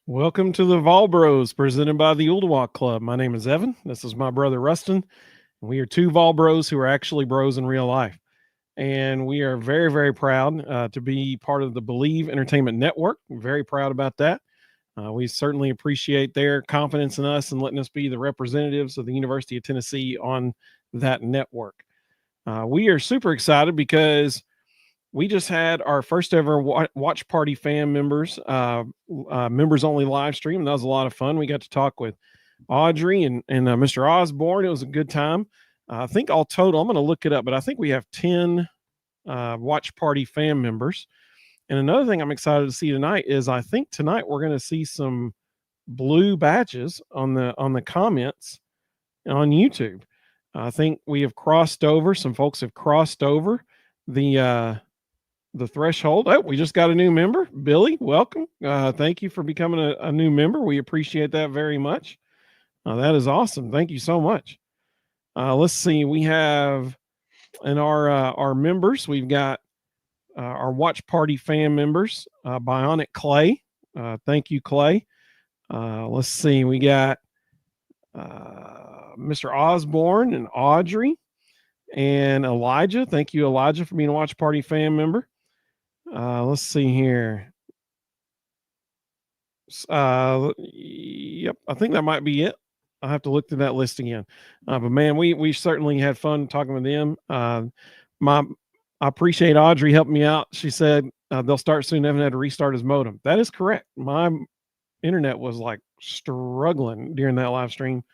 Welcome to the Vol Bros presented by the Oldwalk Club. My name is Evan. This is my brother Ruston. And we are two Vol Bros who are actually bros in real life. And we are very, very proud to be part of the Believe Entertainment Network. I'm very proud about that. We certainly appreciate their confidence in us and letting us be the representatives of the University of Tennessee on that network. We are super excited because we just had our first ever watch party fan members, members only live stream. That was a lot of fun. We got to talk with Audrey and Mr. Osborne. It was a good time. I think all total, I'm going to look it up, but I think we have 10 watch party fan members. And another thing I'm excited to see tonight is I think tonight we're going to see some blue badges on the comments on YouTube. I think we have crossed over. Some folks have crossed over the threshold. Oh, we just got a new member. Billy, welcome. Thank you for becoming a new member. We appreciate that very much. That is awesome. Thank you so much. Let's see. We have in our members, we've got our watch party fan members, Bionic Clay. Thank you, Clay. Let's see. We got Mr. Osborne and Audrey and Elijah. Thank you, Elijah, for being a watch party fan member. Let's see here. Yep, I think that might be it. I'll have to look through that list again. But man, we certainly had fun talking with them. I appreciate Audrey helping me out. She said they'll start soon. Evan had to restart his modem. That is correct. My internet was like struggling during that live stream,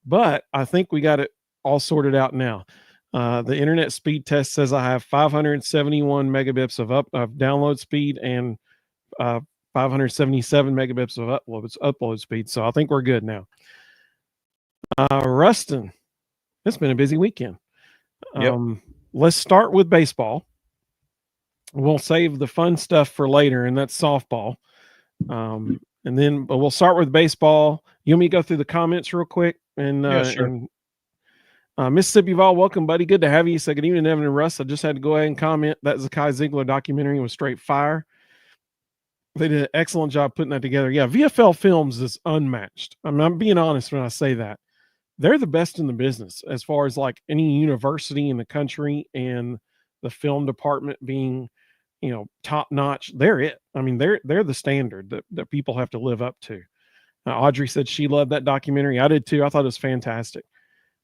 but I think we got it all sorted out now. The internet speed test says I have 571 megabits of download speed and 577 megabits of upload speed. So I think we're good now. Ruston, it's been a busy weekend. Yep. Let's start with baseball. We'll save the fun stuff for later, and that's softball. But we'll start with baseball. You want me to go through the comments real quick? And Yeah, sure. Mississippi Vol, welcome, buddy. Good to have you. So good evening, Evan and Russ. I just had to go ahead and comment. That Zakai Ziegler documentary was straight fire. They did an excellent job putting that together. Yeah, VFL Films is unmatched. I'm being honest when I say that. They're the best in the business as far as like any university in the country, and the film department being, top notch. They're it. I mean, they're the standard that people have to live up to. Audrey said she loved that documentary. I did too. I thought it was fantastic.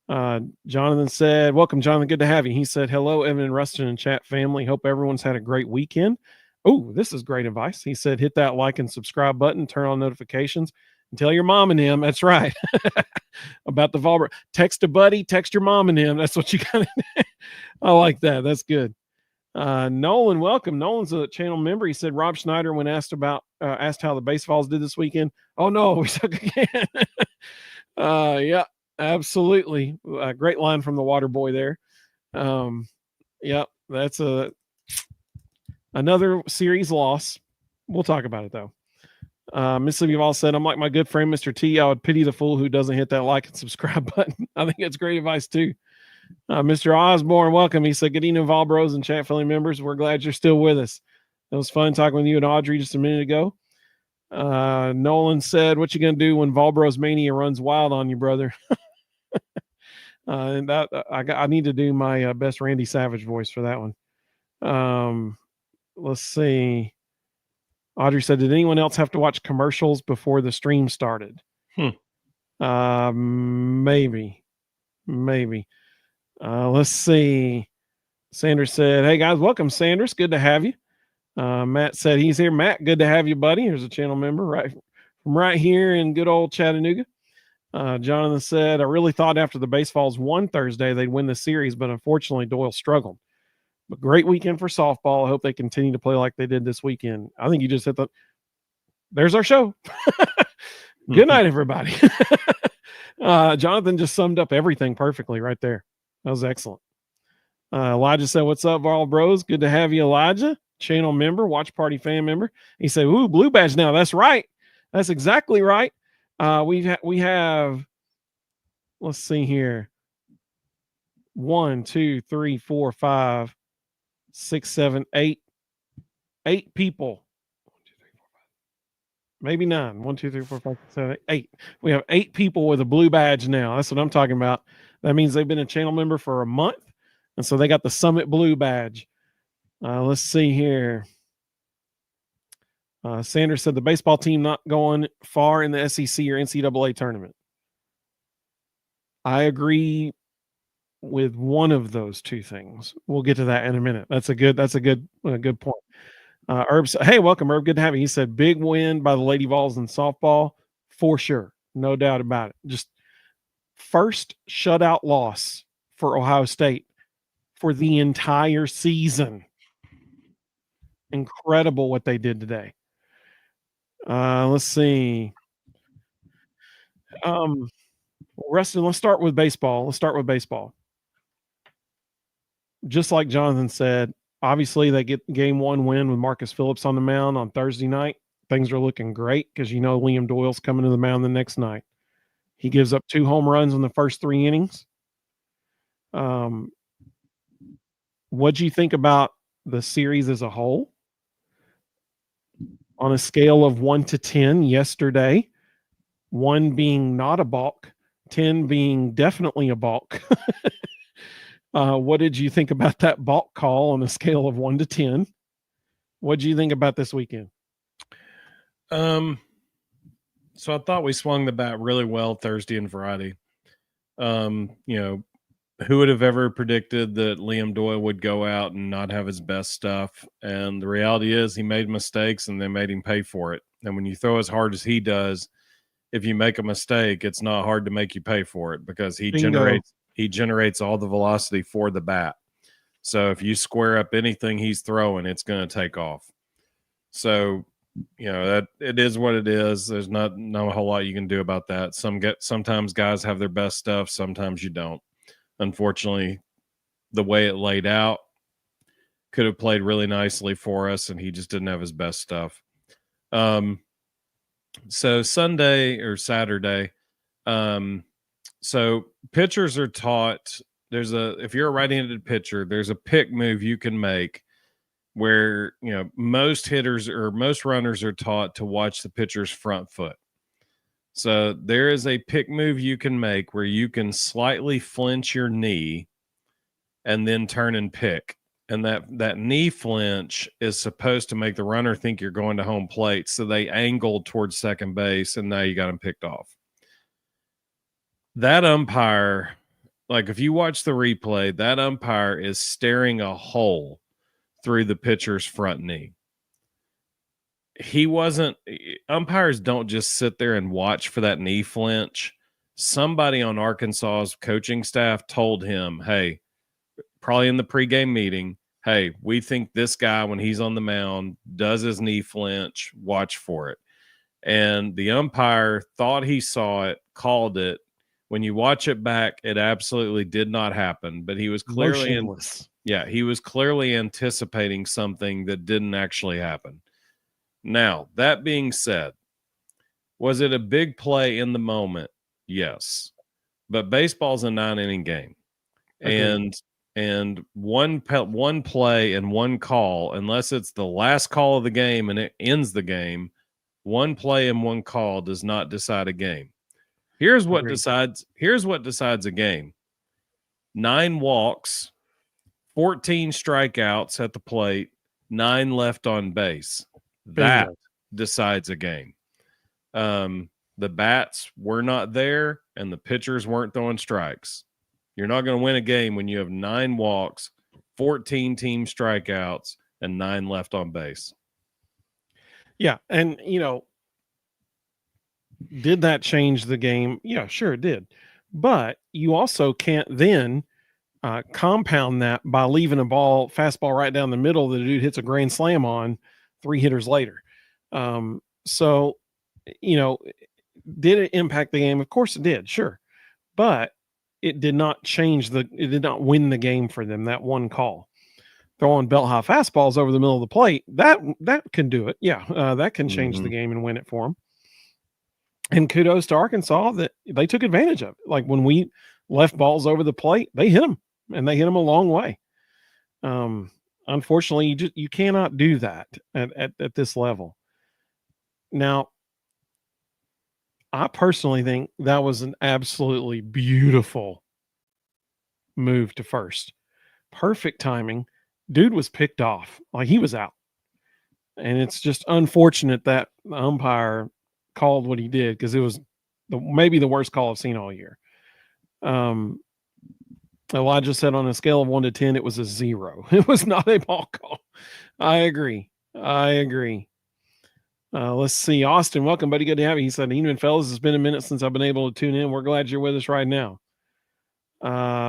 Jonathan said, welcome, Jonathan. Good to have you. He said, hello, Evan and Ruston and chat family. Hope everyone's had a great weekend. Oh, this is great advice. He said, hit that like and subscribe button, turn on notifications, and tell your mom and him. That's right. About the Volbro. Text a buddy, text your mom and him. That's what you got. I like that. That's good. Nolan, welcome. Nolan's a channel member. He said Rob Schneider, when asked how the baseballs did this weekend. Oh no, we suck again. Yeah, absolutely. Great line from the water boy there. Yeah, that's another series loss. We'll talk about it though. Mississippi Vol said, I'm like my good friend, Mr. T. I would pity the fool who doesn't hit that like and subscribe button. I think that's great advice too. Mr. Osborne, welcome. He said, good evening, Vol Bros and chat family members. We're glad you're still with us. It was fun talking with you and Audrey just a minute ago. Nolan said, what you going to do when Vol Bros Mania runs wild on you, brother? And that I need to do my best Randy Savage voice for that one. Let's see. Audrey said, did anyone else have to watch commercials before the stream started? Maybe. Let's see. Sanders said, hey guys, welcome, Sanders. Good to have you. Matt said he's here. Matt, good to have you, buddy. Here's a channel member right here in good old Chattanooga. Jonathan said, I really thought after the Baseballs won Thursday, they'd win the series, but unfortunately Doyle struggled. But great weekend for softball. I hope they continue to play like they did this weekend. I think you just hit there's our show. Good night, everybody. Jonathan just summed up everything perfectly right there. That was excellent. Elijah said, what's up, Vol Bros? Good to have you, Elijah. Channel member, watch party fan member. He said, ooh, blue badge now. That's right. That's exactly right. We have, let's see here. 1, 2, 3, 4, 5, 6, 7, 8 people maybe 9. 1, 2, 3, 4, 5, 6, 7, 8. We have 8 people with a blue badge now. That's what I'm talking about. That means they've been a channel member for a month, and so they got the Summit Blue badge. Let's see here. Sanders said the baseball team not going far in the SEC or NCAA tournament. I agree with one of those two things. We'll get to that in a minute. That's a good point. Herb, hey, welcome, Herb. Good to have you. He said big win by the Lady Vols in softball for sure, no doubt about it. Just first shutout loss for Ohio State for the entire season. Incredible what they did today. Let's see. Ruston, let's start with baseball. Just like Jonathan said, obviously they get game 1 win with Marcus Phillips on the mound on Thursday night. Things are looking great because Liam Doyle's coming to the mound the next night. He gives up 2 home runs in the first 3 innings. What'd you think about the series as a whole? On a scale of 1 to 10 yesterday, 1 being not a balk, 10 being definitely a balk. What did you think about that balk call on a scale of 1 to 10? What did you think about this weekend? So I thought we swung the bat really well Thursday and Friday. Who would have ever predicted that Liam Doyle would go out and not have his best stuff? And the reality is he made mistakes and they made him pay for it. And when you throw as hard as he does, if you make a mistake, it's not hard to make you pay for it because he generates all the velocity for the bat. So if you square up anything he's throwing, it's going to take off. So, that it is what it is. There's not a whole lot you can do about that. Sometimes guys have their best stuff, sometimes you don't. Unfortunately, the way it laid out could have played really nicely for us, and he just didn't have his best stuff. So Sunday or Saturday, so pitchers are taught if you're a right-handed pitcher, there's a pick move you can make where, most hitters or most runners are taught to watch the pitcher's front foot. So there is a pick move you can make where you can slightly flinch your knee and then turn and pick. And that knee flinch is supposed to make the runner think you're going to home plate. So they angled towards second base, and now you got him picked off. That umpire, like if you watch the replay, that umpire is staring a hole through the pitcher's front knee. Umpires don't just sit there and watch for that knee flinch. Somebody on Arkansas's coaching staff told him, hey, probably in the pregame meeting, hey, we think this guy, when he's on the mound, does his knee flinch, watch for it. And the umpire thought he saw it, called it. When you watch it back, it absolutely did not happen, but he was clearly anticipating something that didn't actually happen. Now, that being said, was it a big play in the moment? Yes. But baseball's a 9-inning game. Okay. And one play and one call, unless it's the last call of the game and it ends the game, one play and one call does not decide a game. Here's what decides a game. 9 walks, 14 strikeouts at the plate, 9 left on base. That decides a game. The bats were not there and the pitchers weren't throwing strikes. You're not going to win a game when you have 9 walks, 14 team strikeouts, and 9 left on base. Yeah. And, did that change the game? Yeah, sure it did. But you also can't then compound that by leaving a fastball right down the middle that the dude hits a grand slam on 3 hitters later. So, did it impact the game? Of course it did, sure. But it did not it did not win the game for them, that one call. Throwing belt high fastballs over the middle of the plate, that can do it. Yeah, that can change the game and win it for them. And kudos to Arkansas that they took advantage of it. Like when we left balls over the plate, they hit them, and they hit them a long way. Unfortunately, you cannot do that at this level. Now, I personally think that was an absolutely beautiful move to first. Perfect timing. Dude was picked off. Like, he was out. And it's just unfortunate that the umpire called what he did, because it was maybe the worst call I've seen all year. Elijah said on a scale of 1 to 10, it was a 0. It was not a ball call. I agree. Let's see. Austin, welcome, buddy. Good to have you. He said, "Evening, fellas. It's been a minute since I've been able to tune in. We're glad you're with us right now."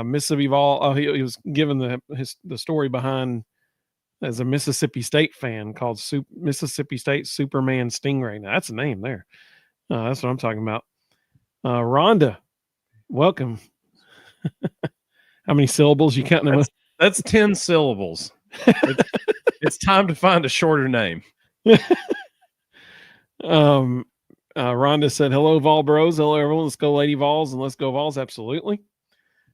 Mississippi Vol. Oh, he was given the story behind, as a Mississippi State fan, called Mississippi State Superman Stingray. Now, that's a name there. That's what I'm talking about. Rhonda, welcome. How many syllables you counting them? That's 10 syllables. It's time to find a shorter name. Rhonda said, "Hello, Vol Bros. Hello, everyone. Let's go, Lady Vols, and let's go, Vols." Absolutely.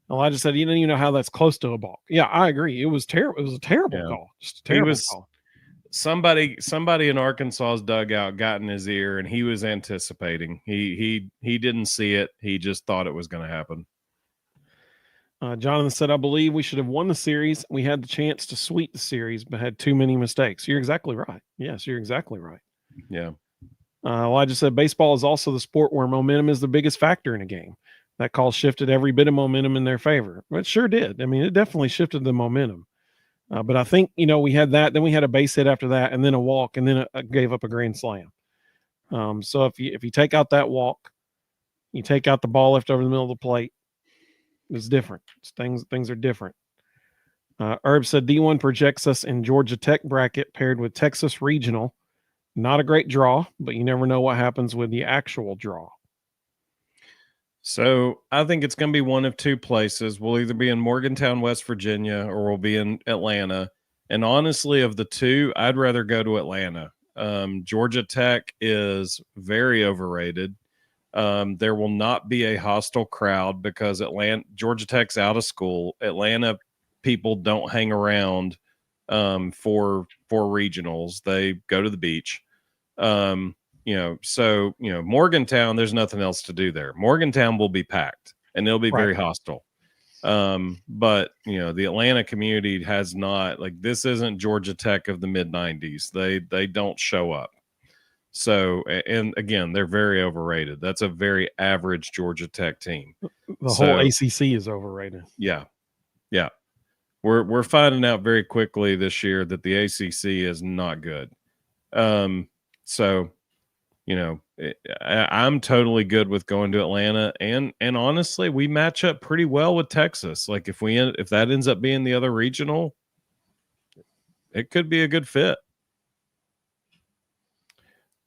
Elijah said, "You don't even know how that's close to a balk." Yeah, I agree. It was terrible. It was a terrible call. Just a terrible call. Somebody in Arkansas's dugout got in his ear, and he was anticipating. He didn't see it. He just thought it was going to happen. Jonathan said, "I believe we should have won the series. We had the chance to sweep the series, but had too many mistakes." You're exactly right. Yes, you're exactly right. Yeah. Elijah said, "Baseball is also the sport where momentum is the biggest factor in a game. That call shifted every bit of momentum in their favor." Well, it sure did. I mean, it definitely shifted the momentum. But I think, we had that. Then we had a base hit after that, and then a walk, and then gave up a grand slam. So if you take out that walk, you take out the ball left over the middle of the plate, it's different. Things are different. Herb said, "D1 projects us in Georgia Tech bracket paired with Texas Regional. Not a great draw, but you never know what happens with the actual draw." So I think it's going to be one of two places. We'll either be in Morgantown, West Virginia, or we'll be in Atlanta. And honestly, of the two, I'd rather go to Atlanta. Georgia Tech is very overrated. There will not be a hostile crowd because Georgia Tech's out of school. Atlanta people don't hang around for regionals. They go to the beach. Morgantown, there's nothing else to do there. Morgantown will be packed and it'll be very hostile. But the Atlanta community has not, this isn't Georgia Tech of the mid 90s. They don't show up. So, and again, they're very overrated. That's a very average Georgia Tech team. The whole ACC is overrated. Yeah. Yeah. We're finding out very quickly this year that the ACC is not good. I'm totally good with going to Atlanta, and honestly, we match up pretty well with Texas. Like if that ends up being the other regional, it could be a good fit.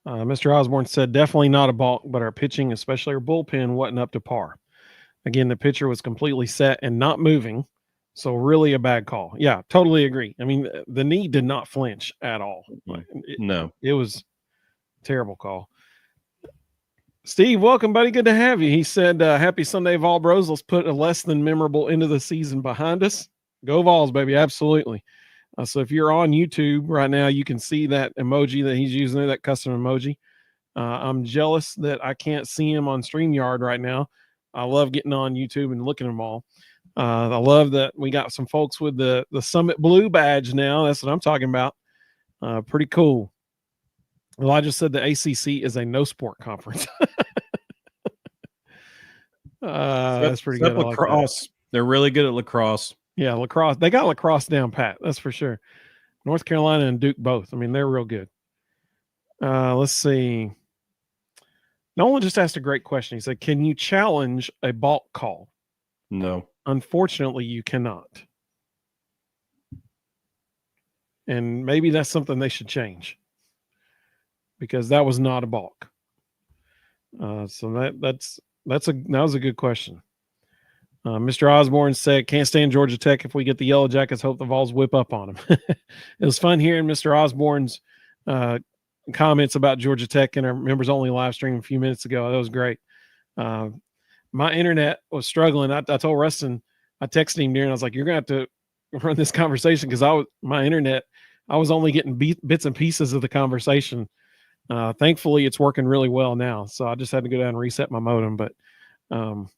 Mr. Osborne said, "Definitely not a balk, but our pitching, especially our bullpen, wasn't up to par. Again, the pitcher was completely set and not moving, so really a bad call." Yeah, totally agree. I mean, the knee did not flinch at all. No, it was a terrible call. Steve, welcome, buddy. Good to have you. He said, "Happy Sunday, Vol Bros. Let's put a less than memorable end of the season behind us. Go Vols, baby." Absolutely. So if you're on YouTube right now, you can see that emoji that he's using there, that custom emoji. I'm jealous that I can't see him on StreamYard right now. I love getting on YouTube and looking at them all. I love that we got some folks with the Summit Blue badge now. That's what I'm talking about. Pretty cool. Elijah said the ACC is a no sport conference. That's pretty good. Lacrosse. Like they're really good at lacrosse. Yeah, lacrosse. They got lacrosse down pat. That's for sure. North Carolina and Duke both. I mean, they're real good. Let's see. Nolan just asked a great question. He said, "Can you challenge a balk call?" No. Unfortunately, you cannot. And maybe that's something they should change, because that was not a balk. So that was a good question. Mr. Osborne said, "Can't stand Georgia Tech. If we get the Yellow Jackets, hope the Vols whip up on them." It was fun hearing Mr. Osborne's comments about Georgia Tech in our members only live stream a few minutes ago. That was great. My internet was struggling. I told Ruston, I texted him during, I was like, "You're going to have to run this conversation," because my internet, I was only getting bits and pieces of the conversation. Thankfully, it's working really well now. So I just had to go down and reset my modem. But I'm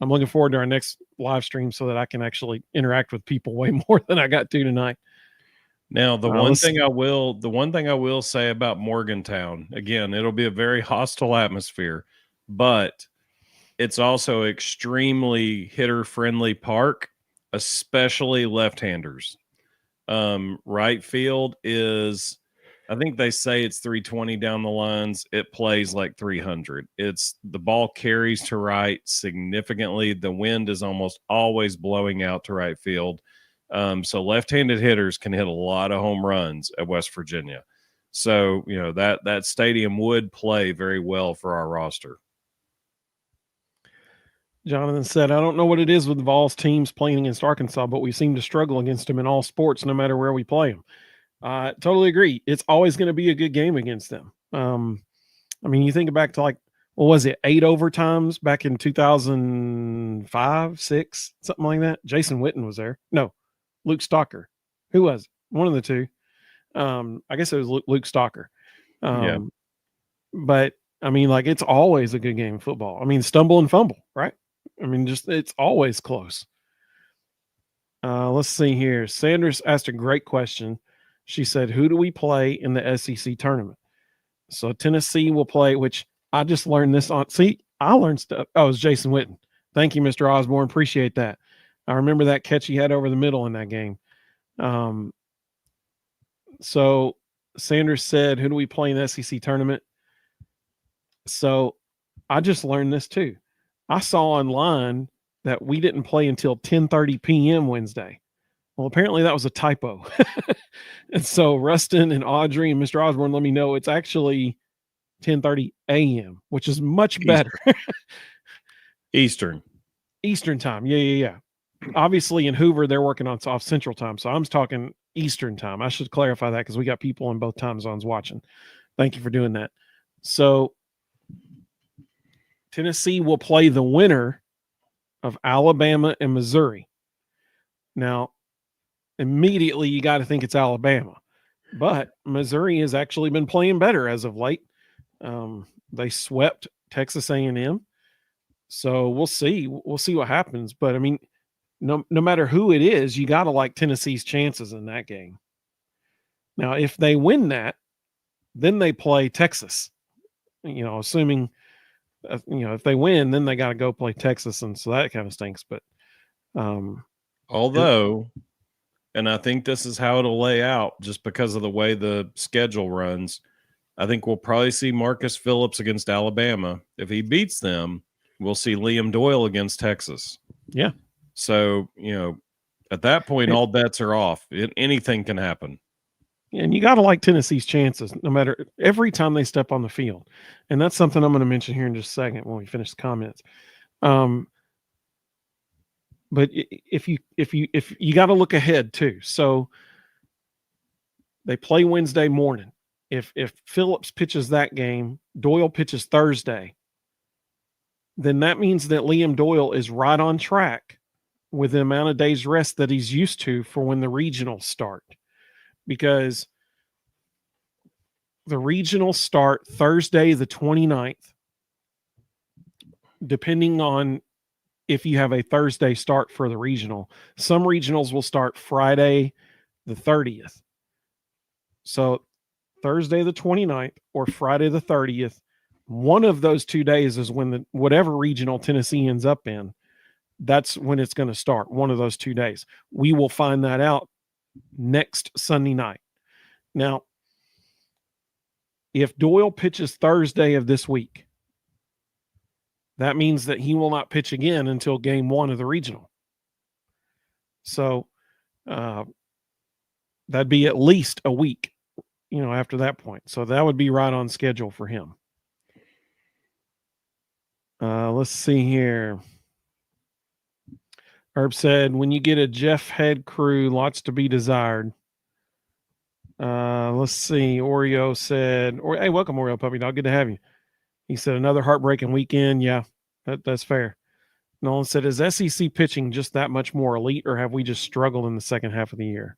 looking forward to our next live stream so that I can actually interact with people way more than I got to tonight. Now, the one thing I will say about Morgantown, again, it'll be a very hostile atmosphere, but it's also extremely hitter-friendly park, especially left-handers. Right field is, I think they say it's 320 down the lines. It plays like 300. It's the ball carries to right significantly. The wind is almost always blowing out to right field. So left-handed hitters can hit a lot of home runs at West Virginia. So, that stadium would play very well for our roster. Jonathan said, I don't know what it is with Vols teams playing against Arkansas, but we seem to struggle against them in all sports, no matter where we play them. I totally agree. It's always going to be a good game against them. You think back to what was it, 8 overtimes back in 2005, 6, something like that. Jason Witten was there. No, Luke Stalker. Who was it? One of the two. I guess it was Luke Stalker. Yeah. But it's always a good game of football. Stumble and fumble, right? It's always close. Let's see here. Sanders asked a great question. She said, who do we play in the SEC tournament? So Tennessee will play, which I just learned this on. See, I learned stuff. Oh, it was Jason Witten. Thank you, Mr. Osborne. Appreciate that. I remember that catch he had over the middle in that game. So Sanders said, who do we play in the SEC tournament? So I just learned this too. I saw online that we didn't play until 10:30 p.m. Wednesday. Well, apparently that was a typo. And so Ruston and Audrey and Mr. Osborne let me know it's actually 10:30 a.m., which is much better. Eastern time. Yeah. Obviously in Hoover, they're working on South Central time. So I'm talking Eastern time. I should clarify that because we got people in both time zones watching. Thank you for doing that. So Tennessee will play the winner of Alabama and Missouri. Now, immediately you got to think it's Alabama, but Missouri has actually been playing better as of late. They swept Texas A&M, so we'll see what happens. But no matter who it is, you got to like Tennessee's chances in that game. Now, if they win that, then they play Texas. Assuming if they win, then they got to go play Texas, and so that kind of stinks. But although. And I think this is how it'll lay out just because of the way the schedule runs. I think we'll probably see Marcus Phillips against Alabama. If he beats them, we'll see Liam Doyle against Texas. Yeah. So, at that point, all bets are off. Anything can happen. And you got to like Tennessee's chances no matter every time they step on the field. And that's something I'm going to mention here in just a second when we finish the comments. But if you got to look ahead too. So they play Wednesday morning. If Phillips pitches that game, Doyle pitches Thursday, then that means that Liam Doyle is right on track with the amount of days rest that he's used to for when the regionals start. Because the regionals start Thursday the 29th, depending on if you have a Thursday start for the regional. Some regionals will start Friday the 30th. So Thursday the 29th or Friday the 30th, one of those 2 days is when whatever regional Tennessee ends up in, that's when it's going to start, one of those 2 days. We will find that out next Sunday night. Now, if Doyle pitches Thursday of this week, that means that he will not pitch again until game 1 of the regional. So that'd be at least a week, after that point. So that would be right on schedule for him. Let's see here. Herb said, when you get a Jeff Head crew, lots to be desired. Let's see. Oreo said, hey, welcome, Oreo Puppy Dog. Good to have you. He said, another heartbreaking weekend. Yeah, that's fair. Nolan said, is SEC pitching just that much more elite, or have we just struggled in the second half of the year?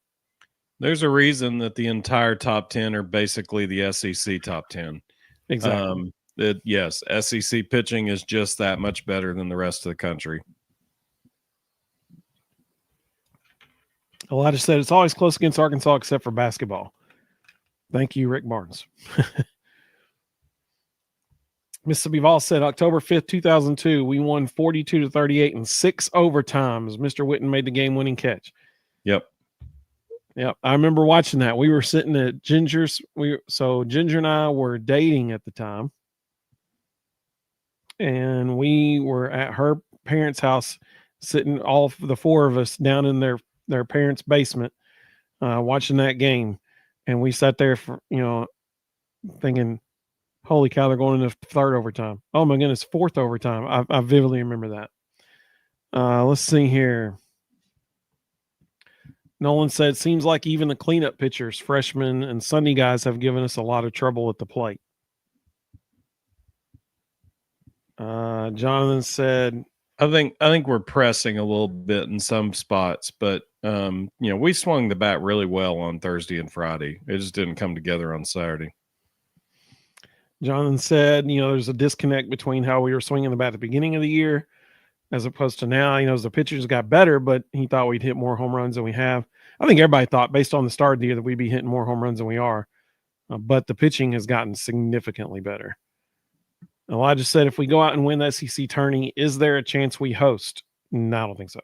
There's a reason that the entire top 10 are basically the SEC top 10. Exactly. Yes, SEC pitching is just that much better than the rest of the country. Elijah said it's always close against Arkansas except for basketball. Thank you, Rick Barnes. Mississippi Vol said October 5th, 2002, we won 42-38 in 6 overtimes. Mr. Witten made the game-winning catch. Yep. I remember watching that. We were sitting at Ginger's. So Ginger and I were dating at the time. And we were at her parents' house, sitting all the 4 of us down in their parents' basement, watching that game. And we sat there for, thinking, holy cow, they're going into 3rd overtime. Oh my goodness, 4th overtime. I vividly remember that. Let's see here. Nolan said, seems like even the cleanup pitchers, freshmen and Sunday guys, have given us a lot of trouble at the plate. Jonathan said, I think we're pressing a little bit in some spots, but we swung the bat really well on Thursday and Friday. It just didn't come together on Saturday. Jonathan said, there's a disconnect between how we were swinging the bat at the beginning of the year as opposed to now. As the pitchers got better, but he thought we'd hit more home runs than we have. I think everybody thought, based on the start of the year, that we'd be hitting more home runs than we are. But the pitching has gotten significantly better. Elijah said, if we go out and win the SEC tourney, is there a chance we host? No, I don't think so.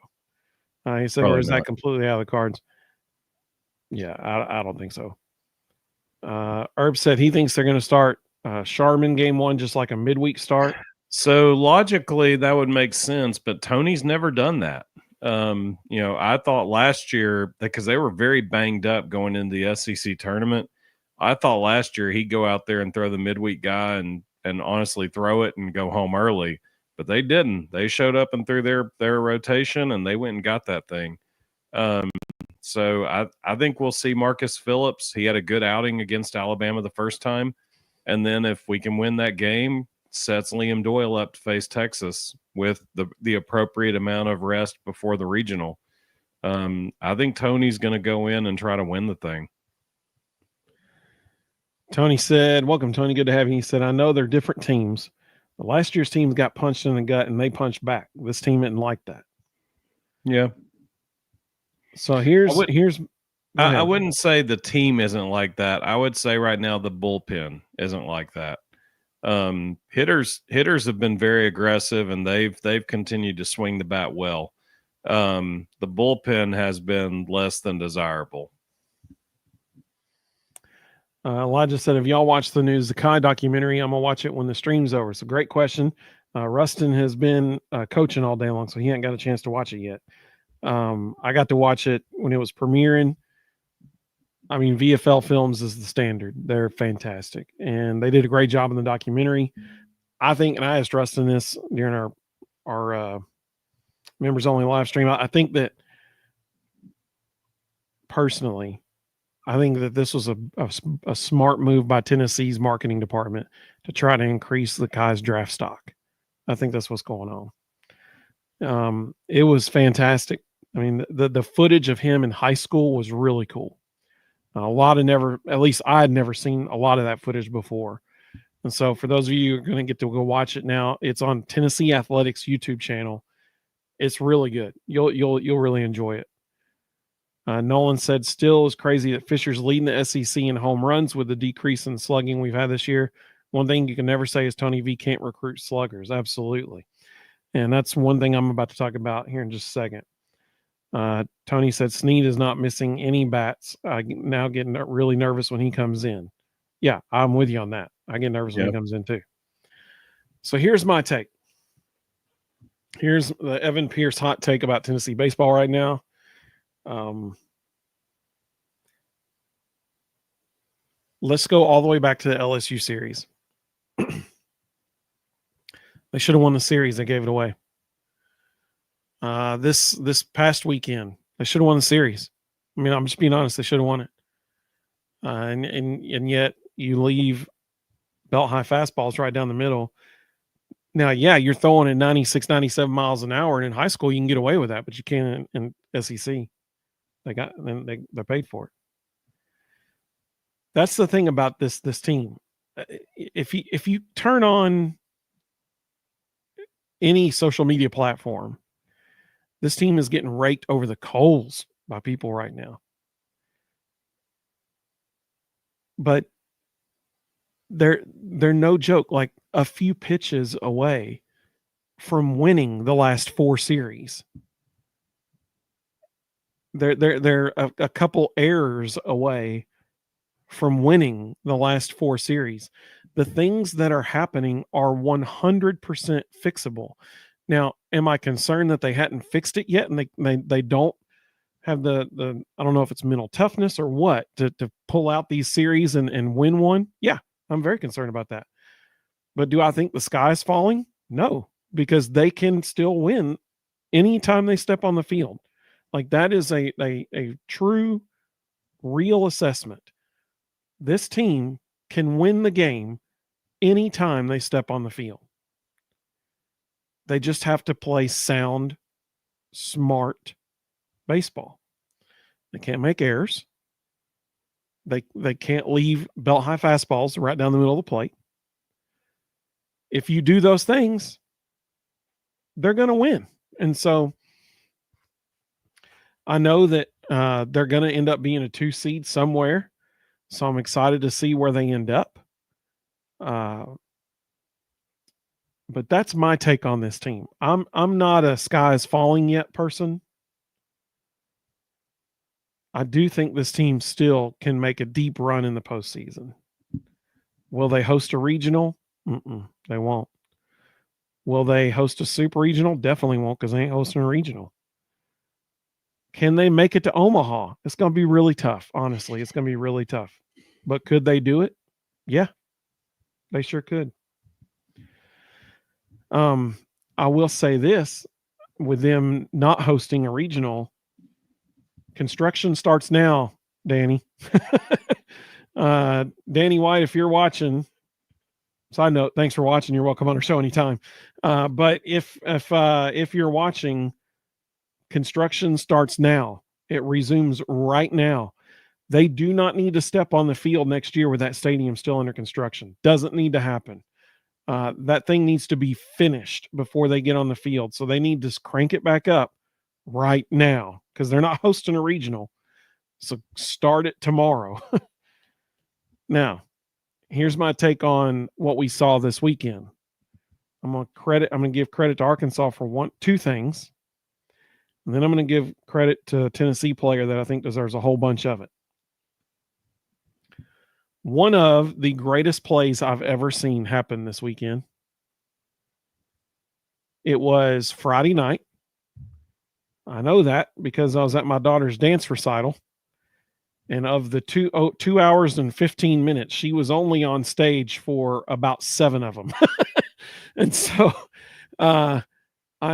He said, or is that completely out of the cards? Yeah, I don't think so. Herb said he thinks they're going to start Sharman game 1 just like a midweek start. So logically that would make sense, but Tony's never done that. I thought last year, because they were very banged up going into the SEC tournament, I thought last year he'd go out there and throw the midweek guy and honestly throw it and go home early, but they didn't. They showed up and threw their rotation, and they went and got that thing. So I think we'll see Marcus Phillips. He had a good outing against Alabama the first time. And then if we can win that game, sets Liam Doyle up to face Texas with the appropriate amount of rest before the regional. I think Tony's going to go in and try to win the thing. Tony said, welcome, Tony. Good to have you. He said, I know they're different teams. But last year's teams got punched in the gut and they punched back. This team didn't like that. Yeah. So I wouldn't say the team isn't like that. I would say right now the bullpen isn't like that. Hitters have been very aggressive and they've continued to swing the bat well. The bullpen has been less than desirable. Elijah said, have y'all watched the new Zakai documentary? I'm going to watch it when the stream's over. It's a great question. Ruston has been coaching all day long, so he ain't got a chance to watch it yet. I got to watch it when it was premiering. I mean, VFL Films is the standard. They're fantastic. And they did a great job in the documentary. I think, and I asked Ruston this during our members only live stream. I think that personally, I think that this was a smart move by Tennessee's marketing department to try to increase the Kai's draft stock. I think that's what's going on. It was fantastic. I mean, the footage of him in high school was really cool. At least I had never seen a lot of that footage before. And so for those of you who are going to get to go watch it now, it's on Tennessee Athletics YouTube channel. It's really good. You'll really enjoy it. Nolan said, still is crazy that Fischer's leading the SEC in home runs with the decrease in slugging we've had this year. One thing you can never say is Tony V can't recruit sluggers. Absolutely. And that's one thing I'm about to talk about here in just a second. Tony said Snead is not missing any bats. Now getting really nervous when he comes in. Yeah, I'm with you on that. I get nervous when he comes in too. So here's my take. Here's the Evan Pierce hot take about Tennessee baseball right now. Let's go all the way back to the LSU series. They should have won the series. They gave it away. This past weekend, they should have won the series. I mean, I'm just being honest. They should have won it. And yet you leave belt high fastballs right down the middle. Now, yeah, you're throwing at 96, 97 miles an hour, and in high school you can get away with that, but you can't in SEC. They paid for it. That's the thing about this team. if you turn on any social media platform, this team is getting raked over the coals by people right now. But they're no joke, like a few pitches away from winning the last 4 series. They're a couple errors away from winning the last 4 series. The things that are happening are 100% fixable. Now, am I concerned that they hadn't fixed it yet and they don't have the I don't know if it's mental toughness or what to pull out these series and win one? Yeah, I'm very concerned about that. But do I think the sky's falling? No, because they can still win anytime they step on the field. Like, that is a true, real assessment. This team can win the game anytime they step on the field. They just have to play sound, smart baseball. They can't make errors. They can't leave belt high fastballs right down the middle of the plate. If you do those things, they're going to win. And so I know that they're going to end up being a 2 seed somewhere. So I'm excited to see where they end up. But that's my take on this team. I'm not a sky's falling yet person. I do think this team still can make a deep run in the postseason. Will they host a regional? They won't. Will they host a super regional? Definitely won't, because they ain't hosting a regional. Can they make it to Omaha? It's going to be really tough. Honestly, it's going to be really tough. But could they do it? Yeah, they sure could. I will say this, with them not hosting a regional, construction starts now, Danny. Danny White, if you're watching, side note, thanks for watching. You're welcome on our show anytime. But if you're watching, construction starts now. It resumes right now. They do not need to step on the field next year with that stadium still under construction. Doesn't need to happen. That thing needs to be finished before they get on the field. So they need to crank it back up right now, because they're not hosting a regional. So start it tomorrow. Now, here's my take on what we saw this weekend. I'm going to give credit to Arkansas for 2 things. And then I'm going to give credit to a Tennessee player that I think deserves a whole bunch of it. One of the greatest plays I've ever seen happen this weekend. It was Friday night. I know that because I was at my daughter's dance recital. And of the 2 hours and 15 minutes, she was only on stage for about 7 of them. And so I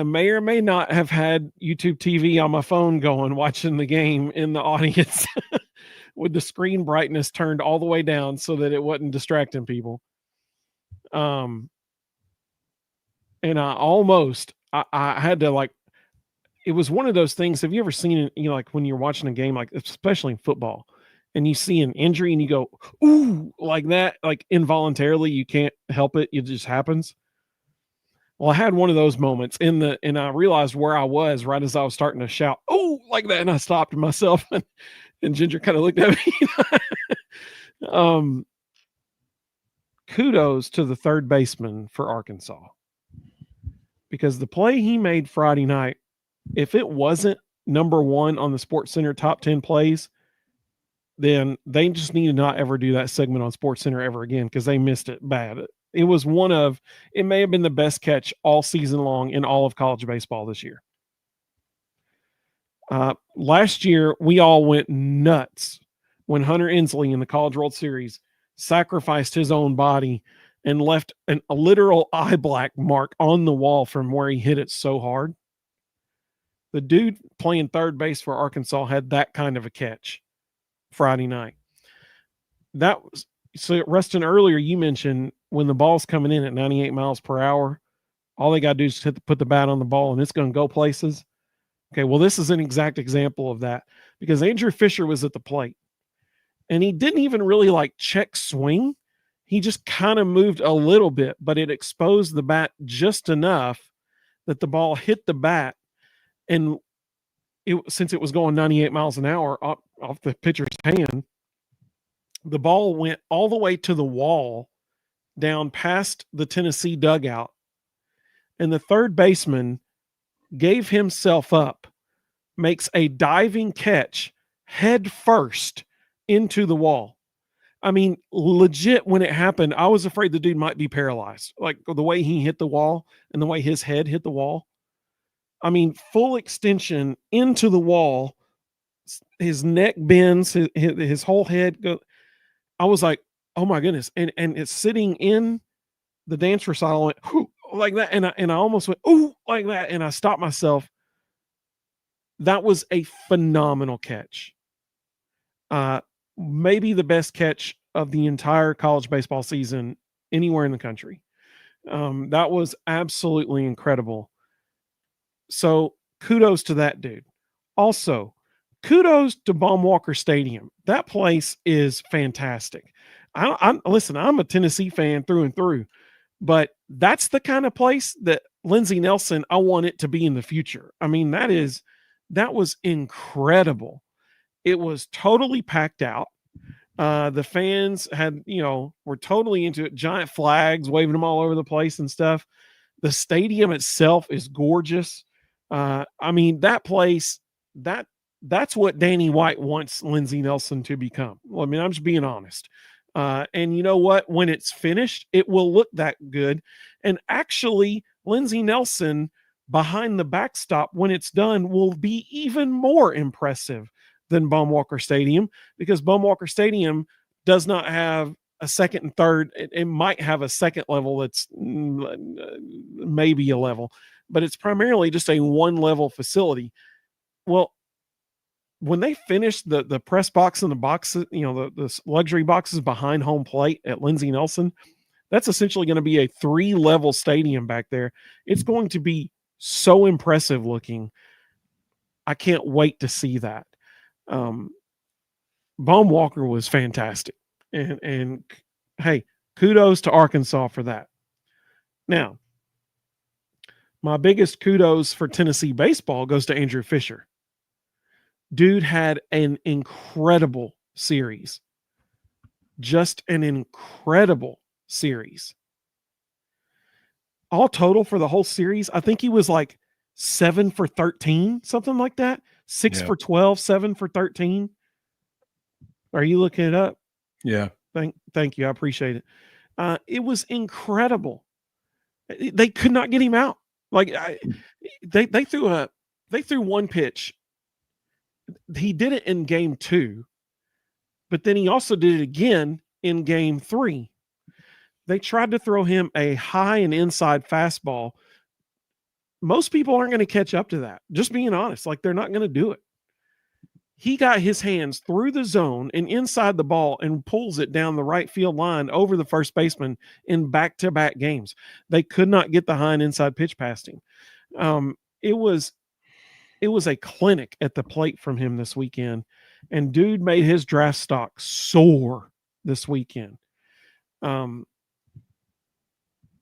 may or may not have had YouTube TV on my phone going, watching the game in the audience with the screen brightness turned all the way down so that it wasn't distracting people. And I had to, like, it was one of those things. Have you ever seen it, like when you're watching a game, like especially in football, and you see an injury and you go, ooh, like that, like involuntarily, you can't help it. It just happens. Well, I had one of those moments and I realized where I was right as I was starting to shout, oh, like that. And I stopped myself and Ginger kind of looked at me. Kudos to the third baseman for Arkansas, because the play he made Friday night, if it wasn't number 1 on the SportsCenter top 10 plays, then they just need to not ever do that segment on SportsCenter ever again, because they missed it bad. It was it may have been the best catch all season long in all of college baseball this year. Last year, we all went nuts when Hunter Inslee in the College World Series sacrificed his own body and left a literal eye black mark on the wall from where he hit it so hard. The dude playing third base for Arkansas had that kind of a catch Friday night. That was, so Ruston, earlier you mentioned when the ball's coming in at 98 miles per hour, all they got to do is put the bat on the ball and it's going to go places. Okay, well, this is an exact example of that, because Andrew Fischer was at the plate and he didn't even really like check swing. he just kind of moved a little bit, but it exposed the bat just enough that the ball hit the bat. And since it was going 98 miles an hour off the pitcher's hand, the ball went all the way to the wall down past the Tennessee dugout. And the third baseman gave himself up, makes a diving catch head first into the wall. I mean, legit, when it happened, I was afraid the dude might be paralyzed. Like the way he hit the wall and the way his head hit the wall. I mean, full extension into the wall. His neck bends, his whole head goes. I was like, oh my goodness. And it's sitting in the dance recital. I went, whoo, like that. And I almost went, ooh, like that. And I stopped myself. That was a phenomenal catch. Maybe the best catch of the entire college baseball season anywhere in the country. That was absolutely incredible. So kudos to that dude. Also, kudos to Baum-Walker Stadium. That place is fantastic. Listen, I'm a Tennessee fan through and through, but that's the kind of place that Lindsey Nelson, I want it to be in the future. I mean, that was incredible. It was totally packed out. The fans were totally into it. Giant flags, waving them all over the place and stuff. The stadium itself is gorgeous. I mean, that place, that's what Danny White wants Lindsey Nelson to become. Well, I mean, I'm just being honest. And you know what? When it's finished, it will look that good. And actually, Lindsey Nelson behind the backstop, when it's done, will be even more impressive than Baum-Walker Stadium, because Baum-Walker Stadium does not have a second and third. It might have a second level that's maybe a level, but it's primarily just a one-level facility. Well, when they finish the press box and the boxes, the luxury boxes behind home plate at Lindsey Nelson, that's essentially going to be a 3-level stadium back there. It's going to be so impressive looking. I can't wait to see that. Baum-Walker was fantastic. And hey, kudos to Arkansas for that. Now, my biggest kudos for Tennessee baseball goes to Andrew Fischer. Dude had an incredible series. Just an incredible series. All total for the whole series, I think he was like 7 for 13, something like that. 6 for 12, 7 for 13. Are you looking it up? Yeah. Thank you. I appreciate it. It was incredible. They could not get him out. Like they threw one pitch. He did it in game 2, but then he also did it again in game 3. They tried to throw him a high and inside fastball. Most people aren't going to catch up to that. Just being honest, like they're not going to do it. He got his hands through the zone and inside the ball and pulls it down the right field line over the first baseman in back-to-back games. They could not get the high and inside pitch past him. It was a clinic at the plate from him this weekend, and dude made his draft stock soar this weekend.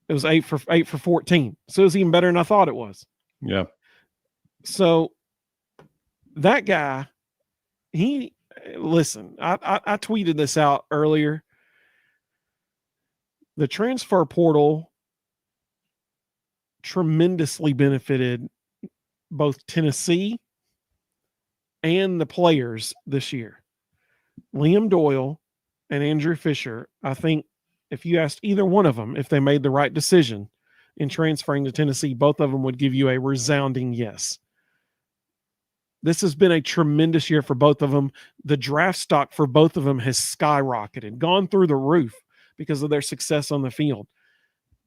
It was 8 for 14. So it was even better than I thought it was. Yeah. So that guy, listen, I tweeted this out earlier. The transfer portal tremendously benefited both Tennessee and the players this year. Liam Doyle and Andrew Fischer, I think if you asked either one of them if they made the right decision in transferring to Tennessee, both of them would give you a resounding yes. This has been a tremendous year for both of them. The draft stock for both of them has skyrocketed, gone through the roof because of their success on the field.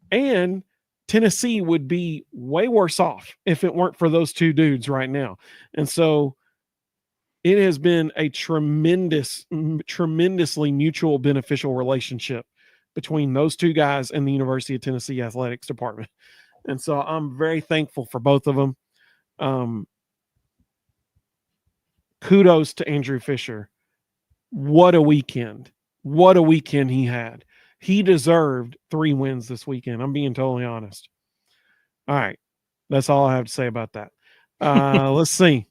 And Tennessee would be way worse off if it weren't for those two dudes right now. And so it has been a tremendously mutual beneficial relationship between those two guys and the University of Tennessee athletics department. And so I'm very thankful for both of them. Kudos to Andrew Fischer. What a weekend. What a weekend he had. He deserved 3 wins this weekend. I'm being totally honest. All right. That's all I have to say about that. Let's see.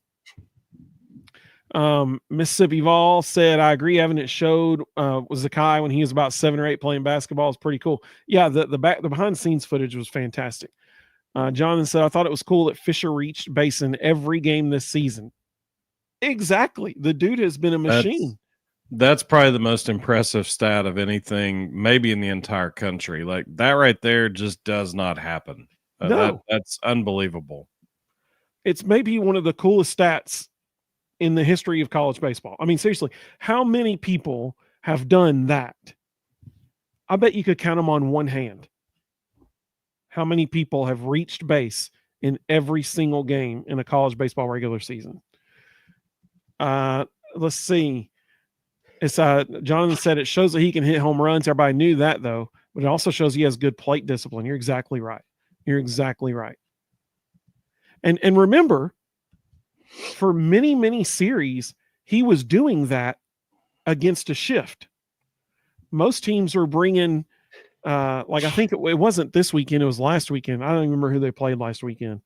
Mississippi Vol said, I agree. Evan, it showed was Zakai when he was about 7 or 8 playing basketball. Is pretty cool. Yeah, the behind the scenes footage was fantastic. Jonathan said, I thought it was cool that Fischer reached base in every game this season. Exactly. The dude has been a machine. That's probably the most impressive stat of anything, maybe in the entire country. Like that right there just does not happen. No. That's unbelievable. It's maybe one of the coolest stats in the history of college baseball. I mean, seriously, how many people have done that? I bet you could count them on one hand. How many people have reached base in every single game in a college baseball regular season? Let's see. It's Jonathan said it shows that he can hit home runs. Everybody knew that though, but it also shows he has good plate discipline. You're exactly right. You're exactly right. And remember, for many, many series, he was doing that against a shift. Most teams were bringing, I think it wasn't this weekend, it was last weekend. I don't even remember who they played last weekend.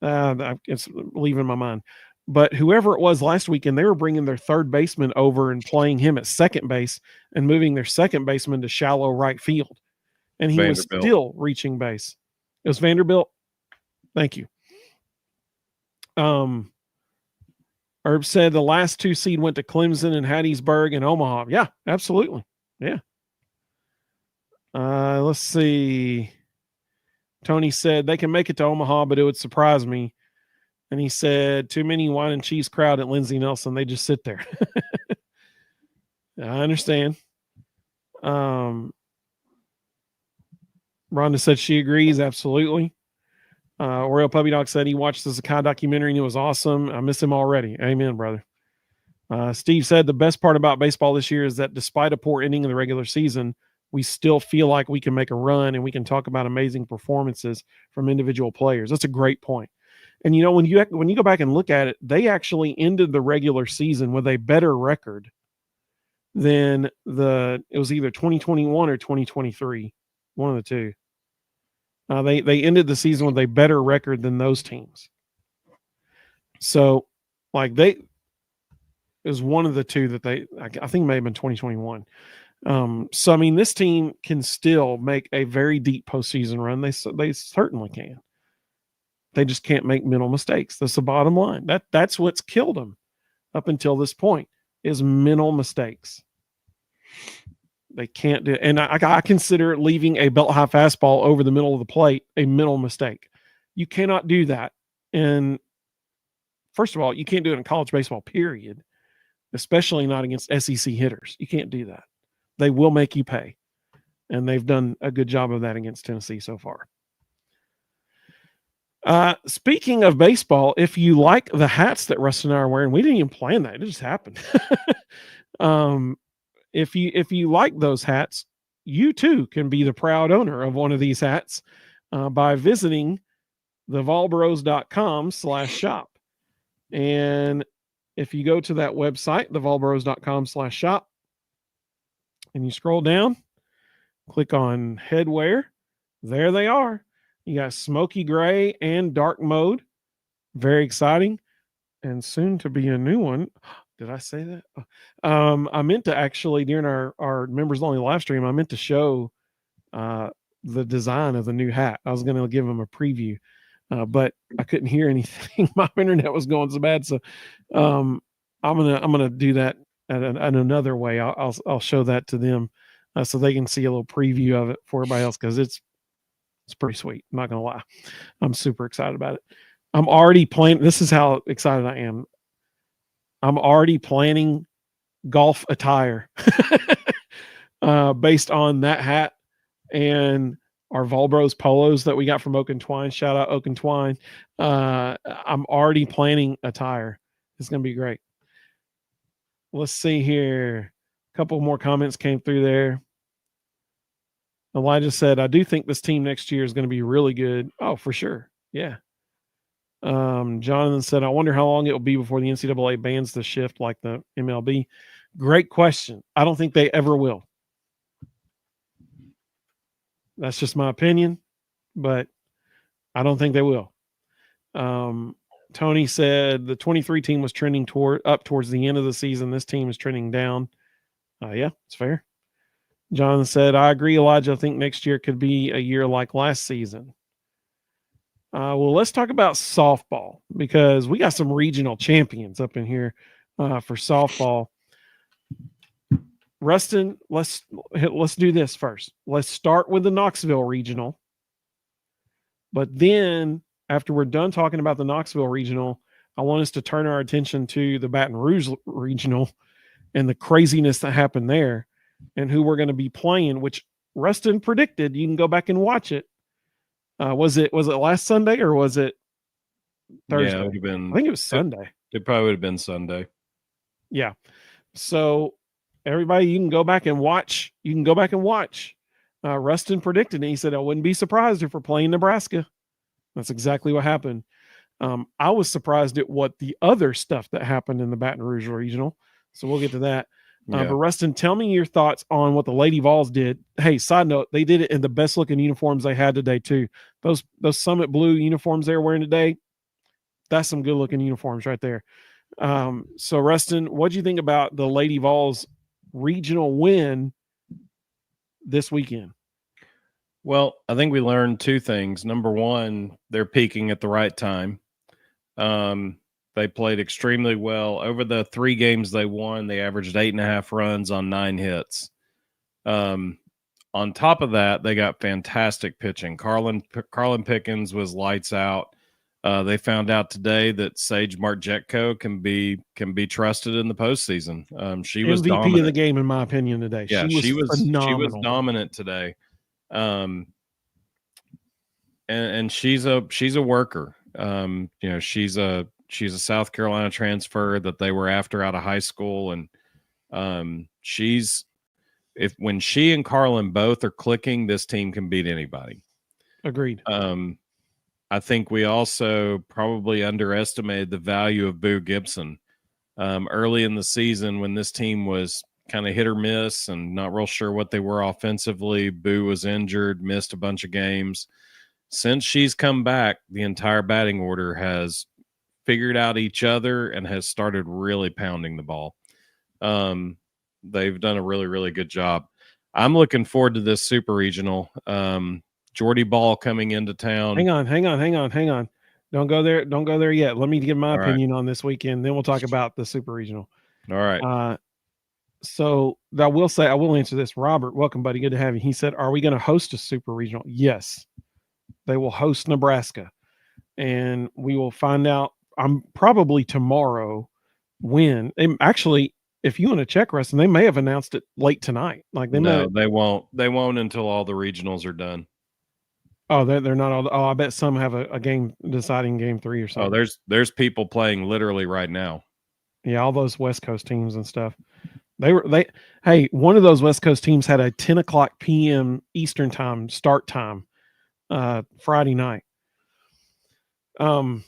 It's leaving my mind. But whoever it was last weekend, they were bringing their third baseman over and playing him at second base and moving their second baseman to shallow right field. And he was still reaching base. It was Vanderbilt. Thank you. Herb said the last 2 seed went to Clemson and Hattiesburg and Omaha. Yeah, absolutely. Yeah. Let's see. Tony said they can make it to Omaha, but it would surprise me. And he said, too many wine and cheese crowd at Lindsey Nelson. They just sit there. I understand. Rhonda said she agrees. Absolutely. Oriole Puppy Dog said he watched the Zakai documentary and it was awesome. I miss him already. Amen, brother. Steve said the best part about baseball this year is that despite a poor ending of the regular season, we still feel like we can make a run and we can talk about amazing performances from individual players. That's a great point. And you know, when you go back and look at it, they actually ended the regular season with a better record than it was either 2021 or 2023, one of the two. They ended the season with a better record than those teams. So, it was one of the two that I think it may have been 2021. So I mean, this team can still make a very deep postseason run. They certainly can. They just can't make mental mistakes. That's the bottom line. That's what's killed them up until this point is mental mistakes. They can't do it. And I consider leaving a belt high fastball over the middle of the plate a mental mistake. You cannot do that. And first of all, you can't do it in college baseball, period, especially not against SEC hitters. You can't do that. They will make you pay. And they've done a good job of that against Tennessee so far. Speaking of baseball, if you like the hats that Ruston and I are wearing, we didn't even plan that. It just happened. If you like those hats, you too can be the proud owner of one of these hats by visiting thevolbros.com/shop. And if you go to that website, thevolbros.com/shop, and you scroll down, click on headwear, there they are. You got smoky gray and dark mode. Very exciting. And soon to be a new one. Did I say that? I meant to actually, during our members only live stream, I meant to show the design of the new hat. I was going to give them a preview, but I couldn't hear anything. My internet was going so bad. So I'm gonna do that at another way. I'll show that to them so they can see a little preview of it for everybody else, because it's pretty sweet. I'm not gonna lie. I'm super excited about it. I'm already planning. This is how excited I am. I'm already planning golf attire based on that hat and our Volbros polos that we got from Oak and Twine. Shout out Oak and Twine. I'm already planning attire. It's going to be great. Let's see here. A couple more comments came through there. Elijah said, I do think this team next year is going to be really good. Oh, for sure. Yeah. Jonathan said, I wonder how long it will be before the NCAA bans the shift like the MLB. Great question. I don't think they ever will. That's just my opinion, but I don't think they will. Tony said the 23 team was trending up towards the end of the season. This team is trending down. Yeah, it's fair. John said, I agree, Elijah. I think next year could be a year like last season. Well, let's talk about softball because we got some regional champions up in here for softball. Ruston, let's do this first. Let's start with the Knoxville regional. But then after we're done talking about the Knoxville regional, I want us to turn our attention to the Baton Rouge regional and the craziness that happened there and who we're going to be playing, which Ruston predicted. You can go back and watch it. Was it last Sunday or was it Thursday? Yeah, it would have been. I think it was Sunday. It probably would have been Sunday. Yeah. So everybody, you can go back and watch. Ruston predicted it. He said, I wouldn't be surprised if we're playing Nebraska. That's exactly what happened. I was surprised at what the other stuff that happened in the Baton Rouge regional. So we'll get to that. But Ruston, tell me your thoughts on what the Lady Vols did. Hey, side note, they did it in the best looking uniforms they had today too. Those Summit Blue uniforms they're wearing today, that's some good looking uniforms right there. So Ruston, what do you think about the Lady Vols regional win this weekend? Well, I think we learned two things. Number one, they're peaking at the right time. They played extremely well. Over the 3 games they won, they averaged 8.5 runs on 9 hits. On top of that, they got fantastic pitching. Carlin Pickens was lights out. They found out today that Sage Marjetko can be trusted in the postseason. She was MVP dominant of the game, in my opinion, today. Yeah, she was phenomenal. She was dominant today. And she's a worker. She's a South Carolina transfer that they were after out of high school, and when she and Carlin both are clicking, this team can beat anybody. Agreed. I think we also probably underestimated the value of Boo Gibson early in the season when this team was kind of hit or miss and not real sure what they were offensively. Boo was injured, missed a bunch of games. Since she's come back, the entire batting order has figured out each other and has started really pounding the ball. They've done a really, really good job. I'm looking forward to this super regional. Jordy Ball coming into town. Hang on. Don't go there yet. Let me give my opinion on this weekend. Then we'll talk about the super regional. All right. So I will answer this. Robert, welcome, buddy. Good to have you. He said, are we going to host a super regional? Yes. They will host Nebraska. And we will find out probably tomorrow when. Actually, if you want to check, Rustin, they may have announced it late tonight. They won't. They won't until all the regionals are done. Oh, they're not all. Oh, I bet some have a game deciding game 3 or something. Oh, there's people playing literally right now. Yeah, all those West Coast teams and stuff. Hey, one of those West Coast teams had a 10:00 p.m. Eastern time start time Friday night. The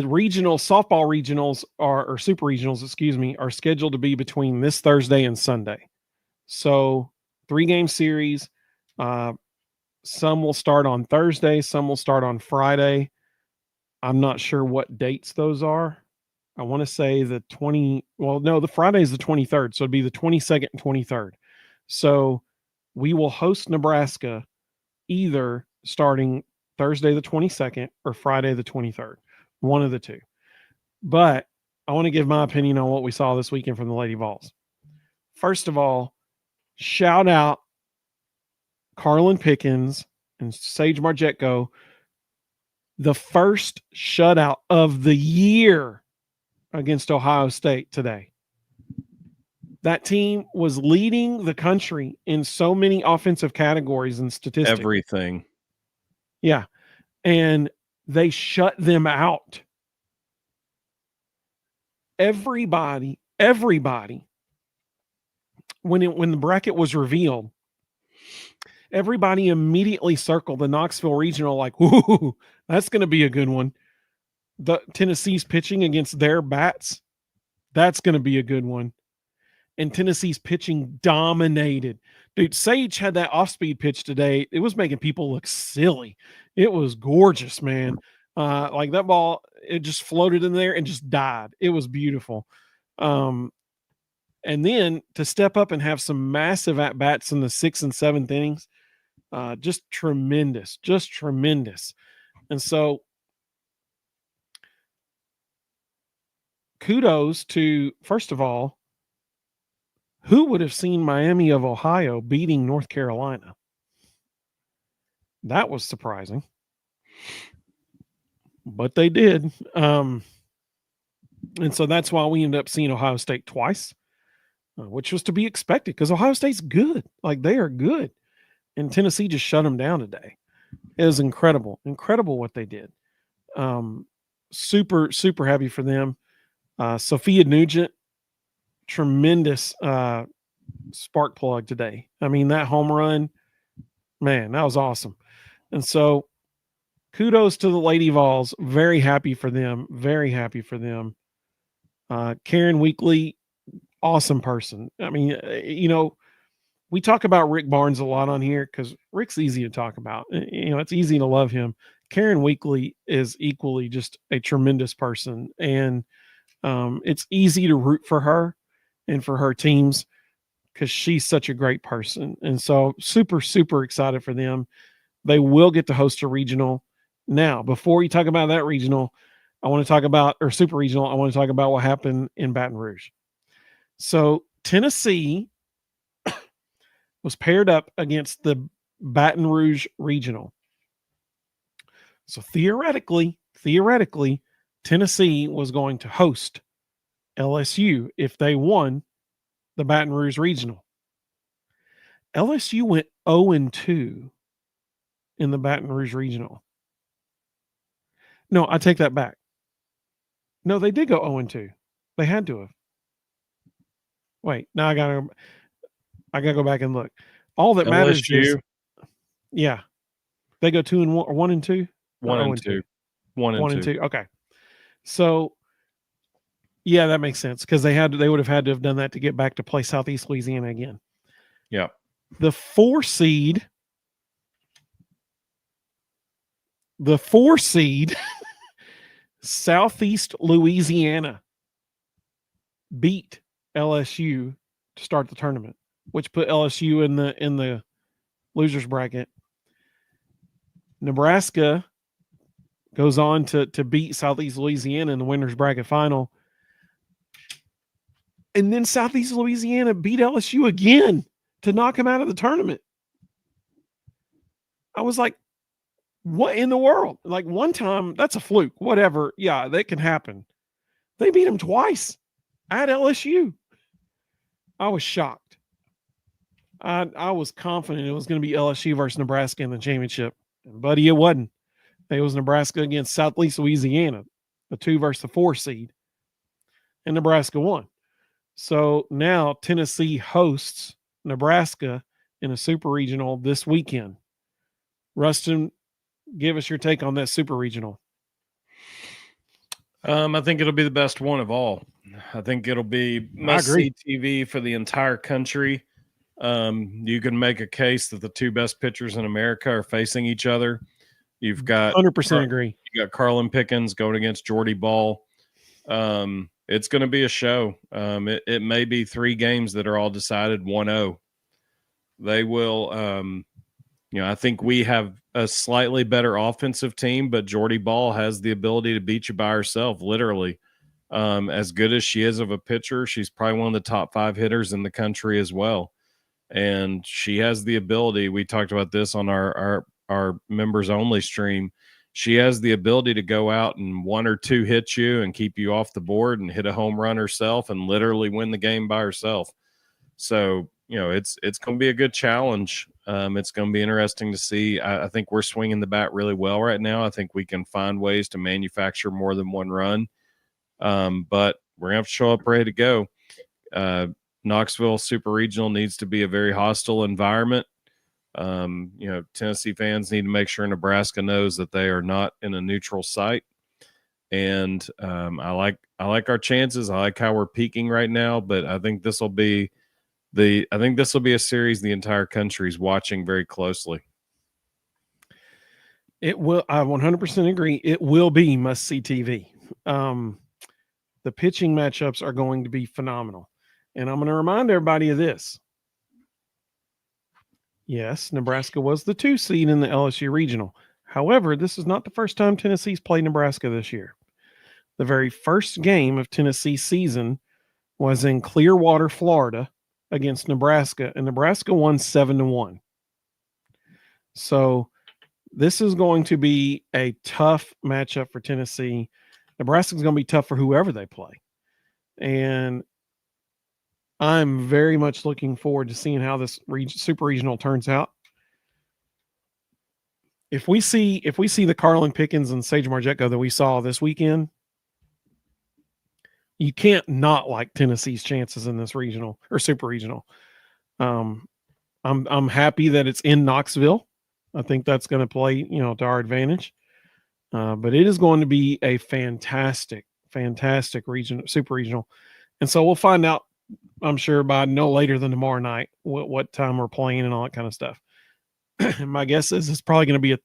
regional softball regionals or super regionals, are scheduled to be between this Thursday and Sunday. So 3-game series. Some will start on Thursday, some will start on Friday. I'm not sure what dates those are. I want to say the Friday is the 23rd, so it'd be the 22nd and 23rd. So we will host Nebraska either starting Thursday the 22nd or Friday the 23rd, one of the two. But I want to give my opinion on what we saw this weekend from the Lady Vols. First of all, shout out Carlin Pickens and Sage Marjetko, the first shutout of the year against Ohio State today. That team was leading the country in so many offensive categories and statistics. Everything. Yeah. And they shut them out. Everybody, when the bracket was revealed, everybody immediately circled the Knoxville regional like, ooh, that's going to be a good one. The Tennessee's pitching against their bats, that's going to be a good one. And Tennessee's pitching dominated. Dude, Sage had that off-speed pitch today. It was making people look silly. It was gorgeous, man. Like that ball, it just floated in there and just died. It was beautiful. And then to step up and have some massive at-bats in the 6th and 7th innings, just tremendous. And so kudos to, first of all, who would have seen Miami of Ohio beating North Carolina? That was surprising. But they did. And so that's why we ended up seeing Ohio State twice, which was to be expected because Ohio State's good. Like, they are good. And Tennessee just shut them down today. It was incredible. Incredible what they did. Super, super happy for them. Sophia Nugent, tremendous spark plug today. I mean, that home run, man, that was awesome. And so kudos to the Lady Vols. Very happy for them. Very happy for them. Karen Weekly, awesome person. I mean, we talk about Rick Barnes a lot on here because Rick's easy to talk about. It's easy to love him. Karen Weekly is equally just a tremendous person. And it's easy to root for her and for her teams because she's such a great person. And so super, super excited for them. They will get to host a regional. Now, before you talk about that regional, I want to talk about, or super regional, I want to talk about what happened in Baton Rouge. So Tennessee was paired up against the Baton Rouge regional. So theoretically, Tennessee was going to host LSU if they won the Baton Rouge regional. LSU went 0-2 in the Baton Rouge regional. No, I take that back. No, they did go 0-2. They had to have. Wait, now I gotta go back and look. All that matters is, yeah, they go 2-1 or 1-2. 1-2. 1-2. Okay, so yeah, that makes sense because they would have had to have done that to get back to play Southeast Louisiana again. Yeah, the 4 seed Southeast Louisiana beat LSU to start the tournament, which put LSU in the losers bracket. Nebraska goes on to beat Southeast Louisiana in the winners bracket final. And then Southeast Louisiana beat LSU again to knock him out of the tournament. I was like, what in the world? Like, one time, that's a fluke. Whatever. Yeah, that can happen. They beat him twice at LSU. I was shocked. I was confident it was going to be LSU versus Nebraska in the championship. Buddy, it wasn't. It was Nebraska against Southeast Louisiana, the 2 versus the 4 seed. And Nebraska won. So now Tennessee hosts Nebraska in a super regional this weekend. Ruston, give us your take on that super regional. I think it'll be the best one of all. I think it'll be must-see TV for the entire country. You can make a case that the 2 best pitchers in America are facing each other. You've got 100% agree. You got Carlin Pickens going against Jordy Ball. It's going to be a show. It may be 3 games that are all decided 1-0. They will. I think we have a slightly better offensive team, but Jordy Ball has the ability to beat you by herself, literally. As good as she is of a pitcher, she's probably one of the top 5 hitters in the country as well. And she has the ability. We talked about this on our members only stream. She has the ability to go out and 1 or 2 hit you and keep you off the board and hit a home run herself and literally win the game by herself. So, it's going to be a good challenge. It's going to be interesting to see. I think we're swinging the bat really well right now. I think we can find ways to manufacture more than 1 run. But we're going to have to show up ready to go. Knoxville Super Regional needs to be a very hostile environment. Tennessee fans need to make sure Nebraska knows that they are not in a neutral site. And I like our chances. I like how we're peaking right now, but I think this will be I think this will be a series the entire country is watching very closely. It will. I 100% agree. It will be must-see TV. The pitching matchups are going to be phenomenal. And I'm going to remind everybody of this. Yes, Nebraska was the 2 seed in the LSU Regional. However, this is not the first time Tennessee's played Nebraska this year. The very first game of Tennessee's season was in Clearwater, Florida, against Nebraska, and Nebraska won 7-1. So this is going to be a tough matchup for Tennessee. Nebraska's going to be tough for whoever they play. And I'm very much looking forward to seeing how this super regional turns out. If we see the Carlin Pickens and Sage Marjetko that we saw this weekend, you can't not like Tennessee's chances in this regional or super regional. I'm happy that it's in Knoxville. I think that's going to play, to our advantage. But it is going to be a fantastic region, super regional. And so we'll find out, I'm sure, by no later than tomorrow night what time we're playing and all that kind of stuff. My guess is it's probably going to be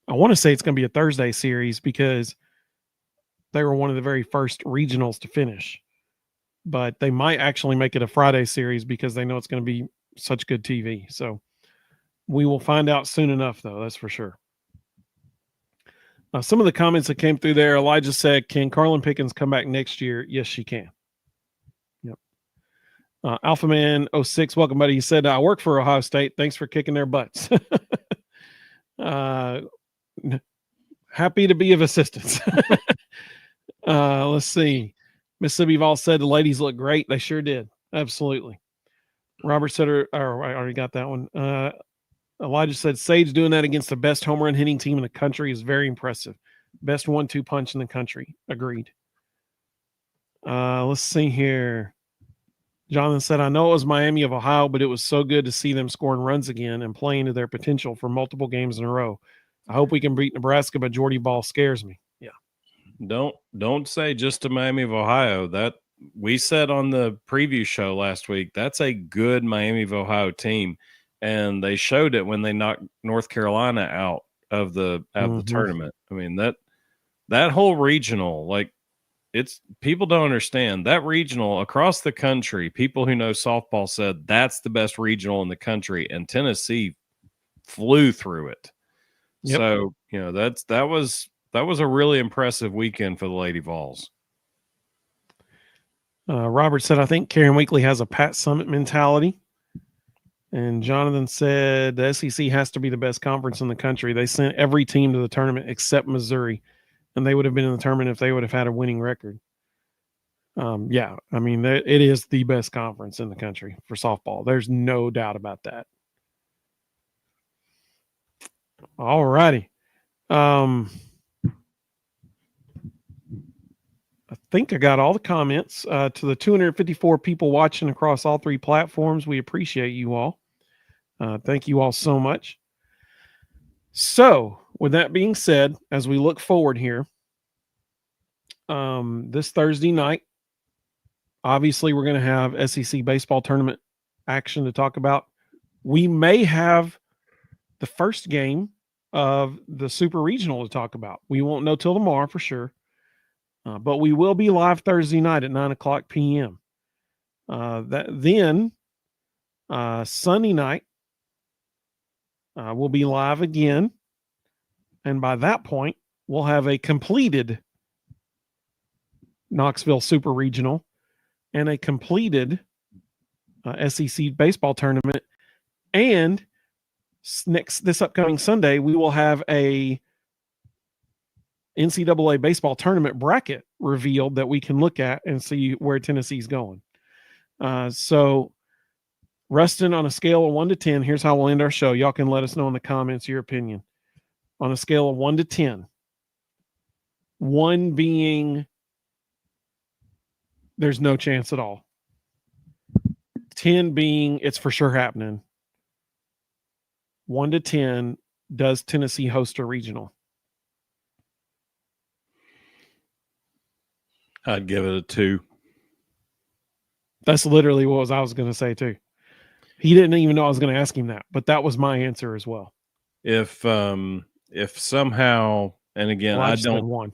I want to say it's going to be a Thursday series because they were one of the very first regionals to finish. But they might actually make it a Friday series because they know it's going to be such good TV. So we will find out soon enough, though. That's for sure. Some of the comments that came through there, Elijah said, can Carlin Pickens come back next year? Yes, she can. Yep. Alpha Man 06, welcome, buddy. He said, I work for Ohio State. Thanks for kicking their butts. Happy to be of assistance. Let's see. Mississippi Vol said the ladies look great. They sure did. Absolutely. Robert said, I already got that one. Elijah said, Sage doing that against the best home run hitting team in the country is very impressive. Best 1-2 punch in the country. Agreed. Let's see here. Jonathan said, I know it was Miami of Ohio, but it was so good to see them scoring runs again and playing to their potential for multiple games in a row. I hope we can beat Nebraska, but Jordy Ball scares me. Yeah. Don't say just to Miami of Ohio. That we said on the preview show last week, that's a good Miami of Ohio team. And they showed it when they knocked North Carolina out of the tournament. I mean, that whole regional, like, it's people don't understand that regional across the country. People who know softball said that's the best regional in the country, and Tennessee flew through it. Yep. So, that was a really impressive weekend for the Lady Vols. Robert said, I think Karen Weekly has a Pat Summit mentality. And Jonathan said the SEC has to be the best conference in the country. They sent every team to the tournament except Missouri, and they would have been in the tournament if they would have had a winning record. Yeah, I mean, it is the best conference in the country for softball. There's no doubt about that. All righty. I think I got all the comments. To the 254 people watching across all 3 platforms, we appreciate you all. Thank you all so much. So, with that being said, as we look forward here, this Thursday night, obviously we're going to have SEC baseball tournament action to talk about. We may have the first game of the Super Regional to talk about. We won't know till tomorrow for sure. But we will be live Thursday night at 9:00 p.m. Then Sunday night, we'll be live again. And by that point, we'll have a completed Knoxville Super Regional and a completed SEC baseball tournament. And this upcoming Sunday, we will have a NCAA baseball tournament bracket revealed that we can look at and see where Tennessee's going. So Ruston, on a scale of 1 to 10, here's how we'll end our show. Y'all can let us know in the comments your opinion. On a scale of 1 to 10, 1 being there's no chance at all, 10 being it's for sure happening, 1 to 10, does Tennessee host a regional? I'd give it a 2. That's literally what I was going to say too. He didn't even know I was going to ask him that, but that was my answer as well. If somehow, and again, Well, I just said don't, one.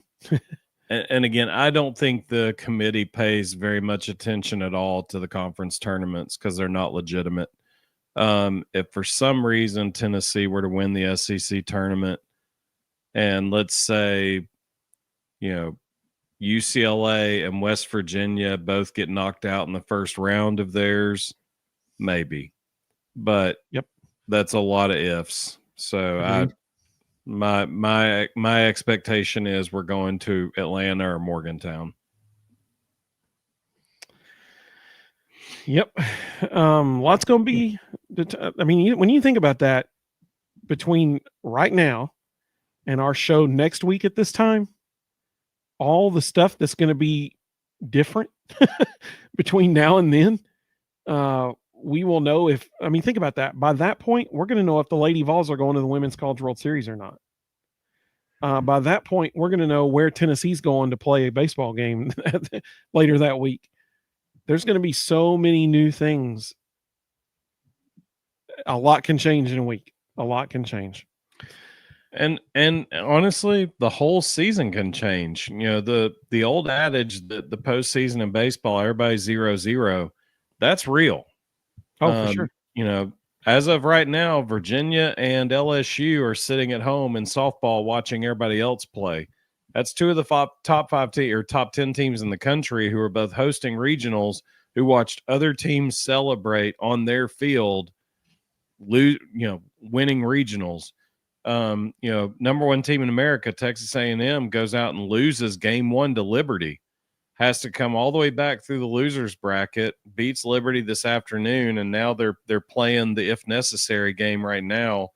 and again, I don't think the committee pays very much attention at all to the conference tournaments because they're not legitimate. If for some reason Tennessee were to win the SEC tournament, and let's say, UCLA and West Virginia both get knocked out in the first round of theirs, maybe, but Yep, that's a lot of ifs. So my expectation is we're going to Atlanta or Morgantown. Yep. Lots going to be. I mean, when you think about that, between right now and our show next week at this time, all the stuff that's going to be different between now and then, we will know if. I mean, think about that. By that point, we're going to know if the Lady Vols are going to the Women's College World Series or not. By that point, we're going to know where Tennessee's going to play a baseball game later that week. There's going to be so many new things. A lot can change in a week. A lot can change. And honestly, the whole season can change. The old adage that the postseason in baseball, everybody's 0-0, that's real. Oh, for sure. As of right now, Virginia and LSU are sitting at home in softball watching everybody else play. That's two of the top 10 teams in the country who are both hosting regionals, who watched other teams celebrate on their field, winning regionals. Number one team in America, Texas A&M, goes out and loses game 1 to Liberty. Has to come all the way back through the losers bracket, beats Liberty this afternoon, and now they're playing the if necessary game right now,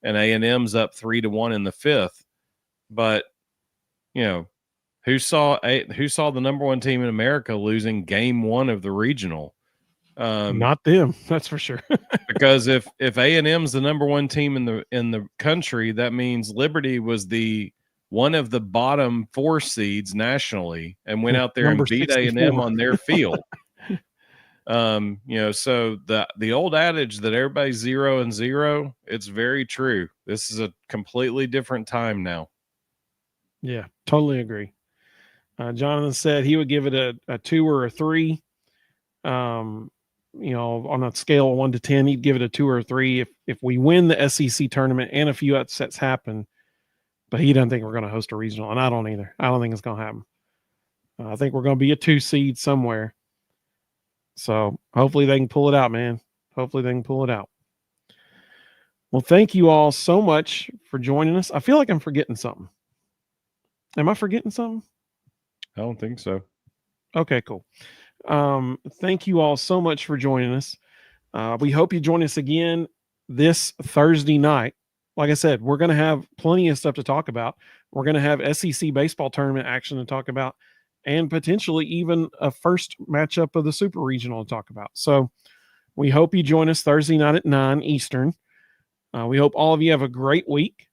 and A&M's up 3-1 in the 5th. But who saw the number one team in America losing game 1 of the regional? Not them, that's for sure. Because if A&M's the number one team in the country, that means Liberty was one of the bottom 4 seeds nationally and went out there and beat 64. A&M on their field. So the old adage that everybody's 0-0, it's very true. This is a completely different time now. Yeah, totally agree. Jonathan said he would give it a 2 or a 3. On a scale of 1 to 10, he'd give it a 2 or a 3 if we win the SEC tournament and a few upsets happen. But he doesn't think we're going to host a regional, and I don't either. I don't think it's going to happen. I think we're going to be a 2 seed somewhere. So hopefully they can pull it out, man. Hopefully they can pull it out. Well, thank you all so much for joining us. I feel like I'm forgetting something. Am I forgetting something? I don't think so. Okay, cool. Thank you all so much for joining us. We hope you join us again this Thursday night. Like I said, we're going to have plenty of stuff to talk about. We're going to have SEC baseball tournament action to talk about, and potentially even a first matchup of the Super Regional to talk about. So we hope you join us Thursday night at 9 Eastern. We hope all of you have a great week.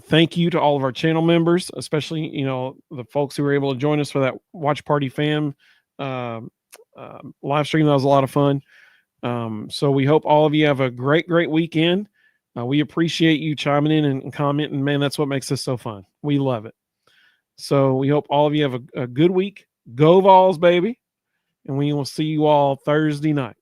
Thank you to all of our channel members, especially, the folks who were able to join us for that Watch Party Fam live stream. That was a lot of fun. So we hope all of you have a great weekend. We appreciate you chiming in and commenting. Man, that's what makes this so fun. We love it. So we hope all of you have a good week. Go Vols, baby. And we will see you all Thursday night.